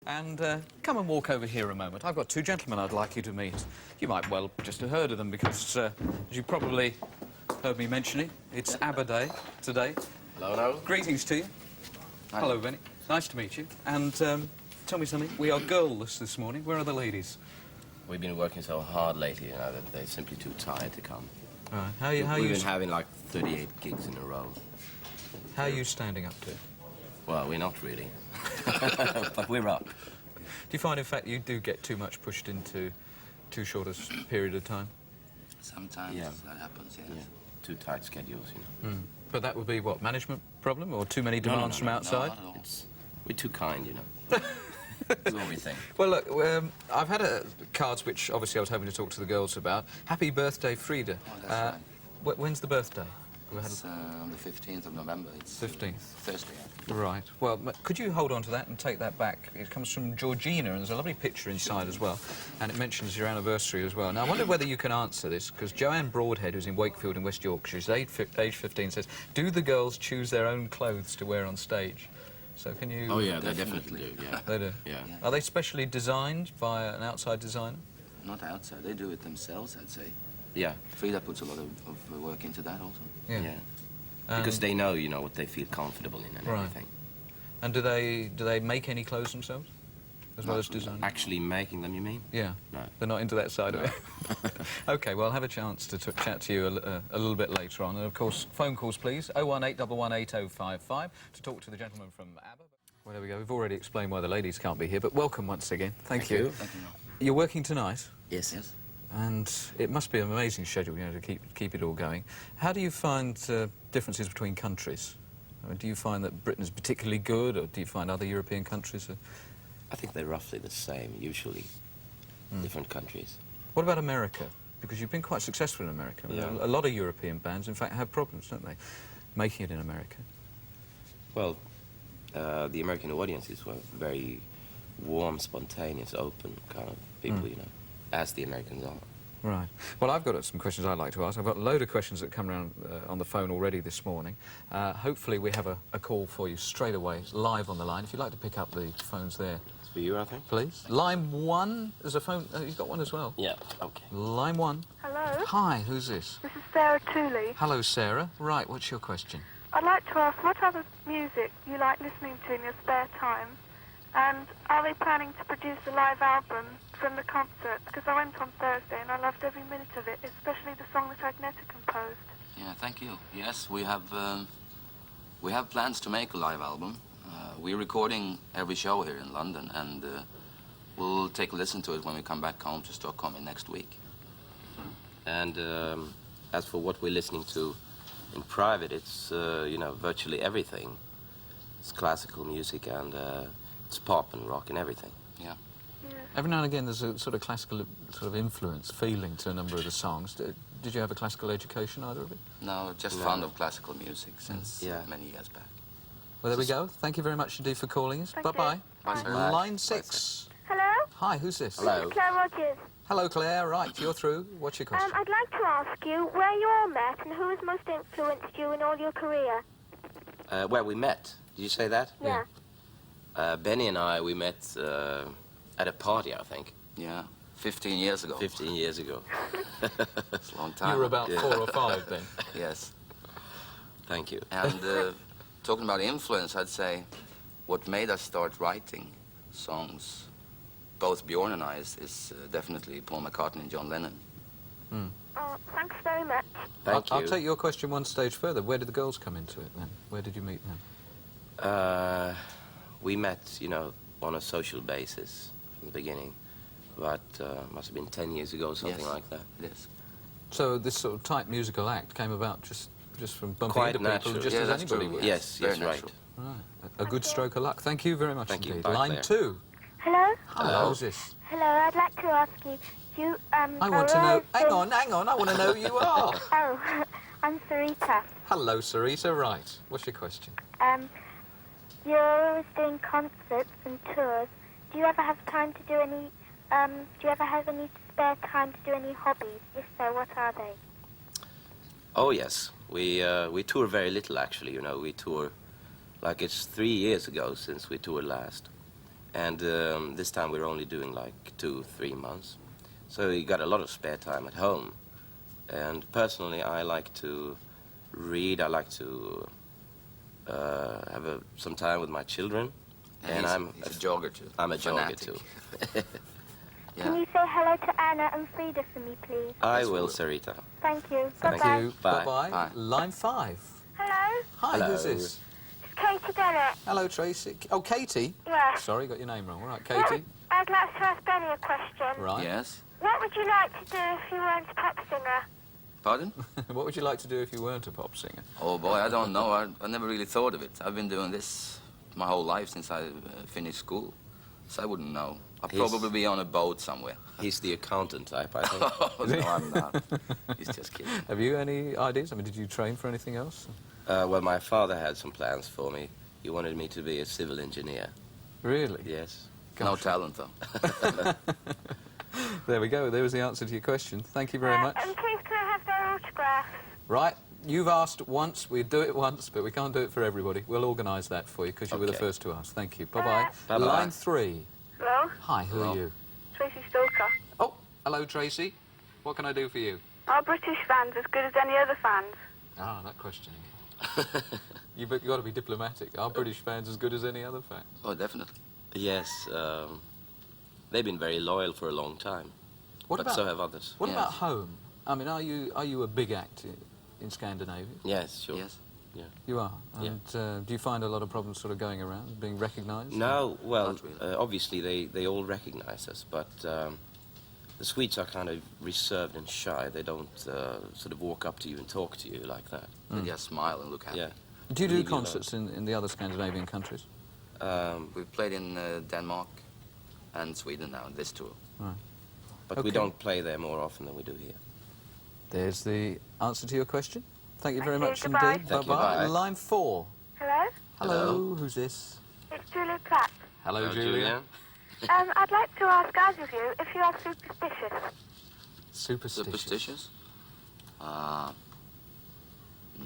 And come and walk over here a moment. I've got two gentlemen I'd like you to meet. You might well just have heard of them because, as you probably heard me mentioning, it's ABBA Day today. Hello, hello. Greetings to you. Hi. Hello, Benny. Nice to meet you. And tell me something. We are girlless this morning. Where are the ladies? We've been working so hard lately, you know, that they're simply too tired to come. All right. We've been having like 38 gigs in a row. How are you standing up to it? Well, we're not really. But we're up. Do you find, in fact, you do get too much pushed into too short a period of time? Sometimes that happens, yes. Yeah. Too tight schedules, you know. Mm. But that would be, what, management problem or too many demands from outside? No, We're too kind, you know. That's what we think. Well, look, I've had cards which, obviously, I was hoping to talk to the girls about. Happy birthday, Frida. Oh, that's right. When's the birthday? It's on the 15th of November. It's 15th. Thursday. Right. Well, could you hold on to that and take that back? It comes from Georgina, and there's a lovely picture inside as well, and it mentions your anniversary as well. Now, I wonder whether you can answer this, because Joanne Broadhead, who's in Wakefield in West Yorkshire, she's age 15, says, do the girls choose their own clothes to wear on stage? So can you... Oh, yeah, they definitely do, yeah. They do? Yeah. Are they specially designed by an outside designer? Not outside. They do it themselves, I'd say. Yeah. Frida puts a lot of work into that also. Yeah. Because they know, you know, what they feel comfortable in and everything. And do they make any clothes themselves? As well as design? Actually making them, you mean? Yeah. No. They're not into that side of it? OK, well, I'll have a chance to chat to you a little bit later on. And, of course, phone calls, please. 018118055 to talk to the gentleman from ABBA. Well, there we go. We've already explained why the ladies can't be here, but welcome once again. Thank you. Thank you. You're working tonight? Yes. Yes. And it must be an amazing schedule, you know, to keep it all going. How do you find differences between countries? I mean, do you find that Britain is particularly good, or do you find other European countries are... I think they're roughly the same, usually. Different countries. What about America? Because you've been quite successful in America. Yeah. A lot of European bands, in fact, have problems, don't they, making it in America? Well, the American audiences were very warm, spontaneous, open kind of people, you know, as the Americans are. Right. Well, I've got some questions I'd like to ask. I've got a load of questions that come around on the phone already this morning. Hopefully we have a call for you straight away, live on the line. If you'd like to pick up the phones there. It's for you, I think. Please. Line 1, there's a phone... you've got one as well? Yeah, OK. Line 1. Hello? Hi, who's this? This is Sarah Tooley. Hello, Sarah. Right, what's your question? I'd like to ask what other music you like listening to in your spare time, and are they planning to produce a live album from the concert? Because I went on Thursday and I loved every minute of it, especially the song that Agneta composed. Yeah, thank you. Yes, we have plans to make a live album. We're recording every show here in London, and we'll take a listen to it when we come back home to Stockholm in next week. And as for what we're listening to in private, it's, you know, virtually everything. It's classical music, and it's pop and rock and everything. Yeah. Every now and again there's a sort of classical sort of influence, feeling to a number of the songs. Did you have a classical education, either of you? No, just fond of classical music since many years back. Well, there we go. Thank you very much indeed for calling us. Bye-bye. Bye. Line 6. Hello? Hi, who's this? Hello. This is Claire Rogers. Hello, Claire. Right, you're through. What's your question? I'd like to ask you where you all met and who has most influenced you in all your career. Where we met. Did you say that? Yeah. Benny and I, we met at a party, I think. Yeah, 15 years ago. 15 years ago. It's a long time. You were about 4 or 5 then. Yes. Thank you. And talking about influence, I'd say what made us start writing songs, both Björn and I, is definitely Paul McCartney and John Lennon. Oh, thanks very much. Thank you. I'll take your question one stage further. Where did the girls come into it then? Where did you meet them? We met, you know, on a social basis from the beginning. But must have been 10 years ago, something like that. It is. So this sort of tight musical act came about just from bumping Quite into people, natural. just Yeah, as that's anybody true. would. Yes, Very yes, right. natural. Right. A good stroke of luck. Thank you very much Thank you. indeed. Bye, Line Claire. 2. Hello? Hello. Who's this? Hello, I'd like to ask you, you, I want to know... Hang on, I want to know who you are. Oh, I'm Sarita. Hello, Sarita. Right. What's your question? You're always doing concerts and tours. Do you ever have time to do any, do you ever have any spare time to do any hobbies? If so, what are they? Oh, yes. We tour very little, actually, you know. We tour, like it's 3 years ago since we toured last. And this time we're only doing like 2-3 months. So you got a lot of spare time at home. And personally, I like to read. I like to have some time with my children. And he's a jogger too. I'm a Fanatic. jogger too. Yeah. Can you say hello to Anna and Frida for me, please? I Yes, we will, will. Sarita. Thank you. Thank Bye-bye. you. Bye. Bye-bye. Bye. Line 5. Hello? Hi, Hello. who's this? It's Katie Bennett. Hello, Tracy. Oh, Katie. Yes. Sorry, got your name wrong. All right, What- Katie. I'd like to ask Benny a question. Right. Yes. What would you like to do if you weren't a pop singer? Pardon? What would you like to do if you weren't a pop singer? Oh boy, I don't know. I never really thought of it. I've been doing this my whole life since I finished school. So I wouldn't know. I'll He's- probably be on a boat somewhere. He's the accountant type, I think. Oh, no, I'm not. He's just kidding. Have you any ideas? I mean, did you train for anything else? Well, my father had some plans for me. He wanted me to be a civil engineer. Really? Yes. No Gosh. talent, though. There we go. There was the answer to your question. Thank you very much. And please can I have their autographs? Right. You've asked once. We do it once, but we can't do it for everybody. We'll organise that for you because you were the Okay. first to ask. Thank you. Bye-bye. Bye-bye. Line 3. Hello? Hi, who Hello. are you? Tracy Stalker. Oh, hello, Tracy. What can I do for you? Are British fans as good as any other fans? Ah, that question again. You've got to be diplomatic. Are British fans as good as any other fans? Oh, definitely. Yes, they've been very loyal for a long time. What but about so have others. what Yes. about home? I mean, are you a big act in Scandinavia? Yes, sure. Yes. You are. Yeah. And do you find a lot of problems sort of going around, being recognised? No, well, Not really. obviously they all recognize us, but the Swedes are kind of reserved and shy. They don't sort of walk up to you and talk to you like that. They just smile and look happy. Yeah. Do you do Leave you alone. concerts in the other Scandinavian countries? We've played in Denmark and Sweden now, this tour. But Okay. we don't play there more often than we do here. There's the answer to your question. Thank you very Thank you. much Goodbye. indeed. Thank you. Bye-bye. Bye. Line 4. Hello? Hello. Hello. Who's this? It's Julia Platt. Hello, Julia. I'd like to ask either of you if you are superstitious. Superstitious. Superstitious?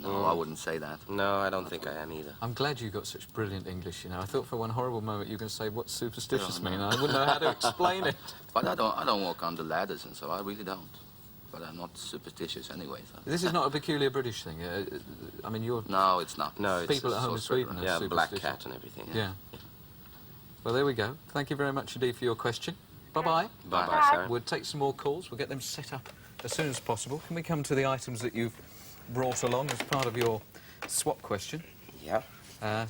No, I wouldn't say that. No, I don't think I am either. I'm glad you got such brilliant English, you know. I thought for one horrible moment you were going to say, what's superstitious No, no. mean? I wouldn't know how to explain it. But I don't walk under ladders and so I really don't. But I'm not superstitious anyway. So. This is not a peculiar British thing. I mean, you're... No, it's not. No, it's People at home so in straight Sweden line. are Yeah, Black superstitious. Cat and everything. Yeah. Well, there we go. Thank you very much indeed for your question. Bye-bye. Bye-bye, Bye. Sarah. We'll take some more calls. We'll get them set up as soon as possible. Can we come to the items that you've brought along as part of your swap question? Yeah.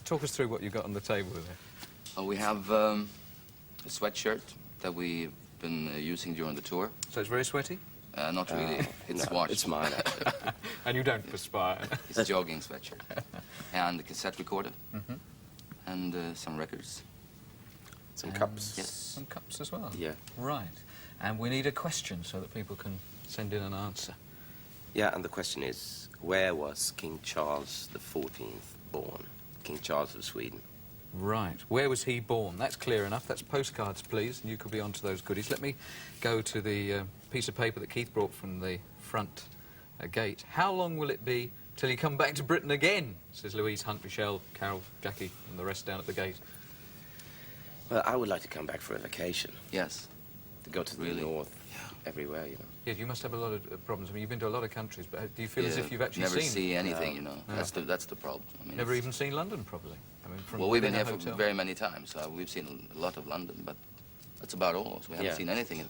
Talk us through what you've got on the table there. We have a sweatshirt that we've been using during the tour. So it's very sweaty? Not really. It's No, washed. it's mine, actually. And you don't perspire. It's a jogging sweatshirt. And a cassette recorder. And some records. Some cups. Yes. Some cups as well? Yeah. Right. And we need a question so that people can send in an answer. Yeah, and the question is, where was King Charles XIV born? King Charles of Sweden. Right. Where was he born? That's clear enough. That's postcards, please, and you could be onto those goodies. Let me go to the piece of paper that Keith brought from the front gate. How long will it be till you come back to Britain again? Says Louise, Hunt, Michelle, Carol, Jackie, and the rest down at the gate. Well, I would like to come back for a vacation. Yes. To go to the Really? north, everywhere, you know. Yeah, you must have a lot of problems. I mean, you've been to a lot of countries, but do you feel as Yeah, if you've actually never seen... see anything, No. you know. No. That's the problem. I mean, Never it's- even seen London, probably. I mean, from Well, we've been in a here for hotel. very many times. We've seen a lot of London, but that's about all. So we haven't Yeah. seen anything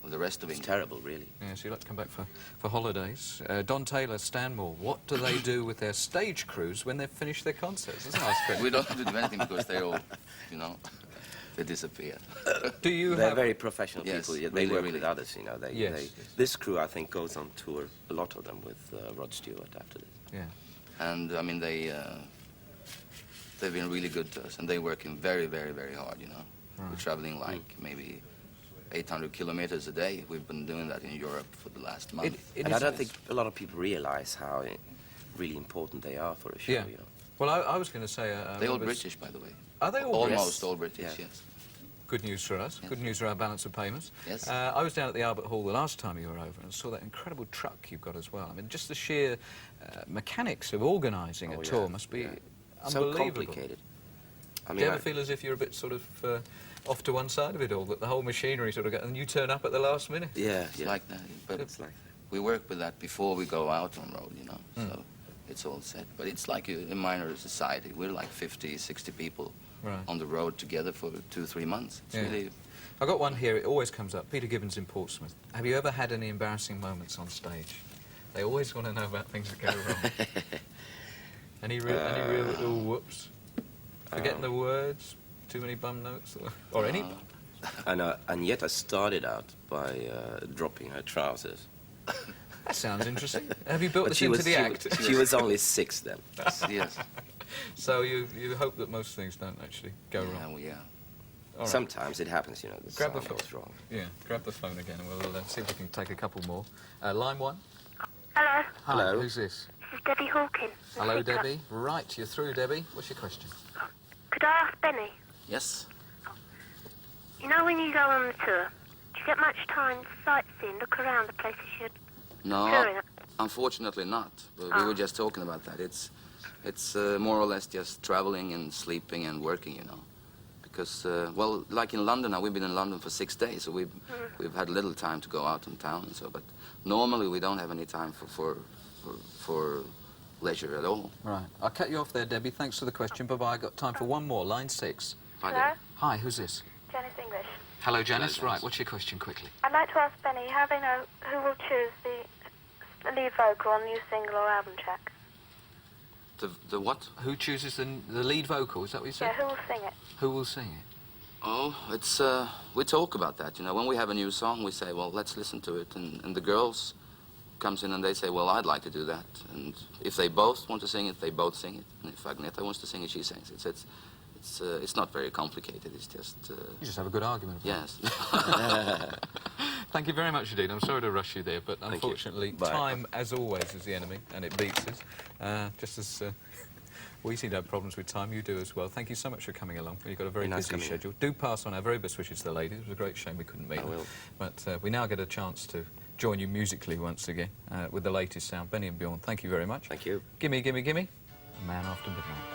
of the rest of It's England. terrible, really. Yeah, so you like to come back for holidays. Don Taylor, Stanmore, what do they do with their stage crews when they've finished their concerts? That's a nice question. We don't have to do anything because they're all, you know, they disappear. Do you They're have... very professional Yes, people. Yeah, they really, work really. with others, you know. They, Yes, they, yes. This crew, I think, goes on tour, a lot of them, with Rod Stewart after this. Yeah. And, I mean, they've been really good to us, and they're working very, very, very hard, you know. We're Right. traveling like maybe 800 kilometers a day. We've been doing that in Europe for the last month. It And I is- don't think a lot of people realize how really important they are for a show, Yeah. you know. Well, I was going to say... They're all was- British, by the way. Are they all Almost British? all British, Yeah. yes. Good news for us. Yes. Good news for our balance of payments. Yes. I was down at the Albert Hall the last time you were over and saw that incredible truck you've got as well. I mean, just the sheer mechanics of organising a Oh, tour yeah, must be yeah. So unbelievable. complicated. I Do mean, you ever feel as if you're a bit sort of off to one side of it all, that the whole machinery sort of and you turn up at the last minute. Yeah, It's yeah. like that. But It's like that. we work with that before we go out on road, you know. So it's all set. But it's like a minor society. We're like 50, 60 people Right. on the road together for 2-3 months. It's Yeah. really... I got one here, it always comes up. Peter Gibbons in Portsmouth. Have you ever had any embarrassing moments on stage? They always want to know about things that go wrong. Any real little whoops? Forgetting the words? Too many bum notes? Or any? And yet I started out by dropping her trousers. That sounds interesting. Have you built But this into the act? she was only 6 then. Yes. So you hope that most things don't actually go wrong. Yeah. All right. Sometimes it happens, you know, the Grab the sound phone. goes wrong. Yeah, grab the phone again and we'll see if we can take a couple more. Line 1. Hello, Hi, Hello. who's this? this is Debbie Hawkins. from Hello, Sidcup. Debbie. Right, you're through, Debbie. What's your question? Could I ask Benny, Yes. you know when you go on the tour, do you get much time to sightsee and look around the places you're touring No, at? unfortunately not. We were just talking about that. It's more or less just traveling and sleeping and working, you know. Because, well, like in London now, we've been in London for 6 days, so we've had little time to go out in town and so. But normally we don't have any time for leisure at all. Right. I'll cut you off there, Debbie. Thanks for the question. Bye-bye. I've got time for one more. Line 6. Hi Hello? there. Hi, who's this? Janice English. Hello, Janice. Hello, Right, Janice. what's your question quickly? I'd like to ask Benny how they know who will choose the lead vocal on the new single or album track. The what? Who chooses the lead vocal? Is that what you said? Yeah, who will sing it? Who will sing it? Oh, it's, we talk about that, you know. When we have a new song, we say, well, let's listen to it. And the girls comes in and they say, well, I'd like to do that. And if they both want to sing it, they both sing it. And if Agneta wants to sing it, she sings it. It's not very complicated. It's just, You just have a good argument. yes. Thank you very much indeed. I'm sorry to rush you there, but you. unfortunately, Bye. time, as always, is the enemy, and it beats us. Just as we seem to have problems with time, you do as well. Thank you so much for coming along. You've got a very Very nice busy coming in. schedule. Do pass on our very best wishes to the ladies. It was a great shame we couldn't meet I them. will. But we now get a chance to join you musically once again with the latest sound. Benny and Bjorn, thank you very much. Thank you. Gimme, gimme, gimme. A Man After Midnight.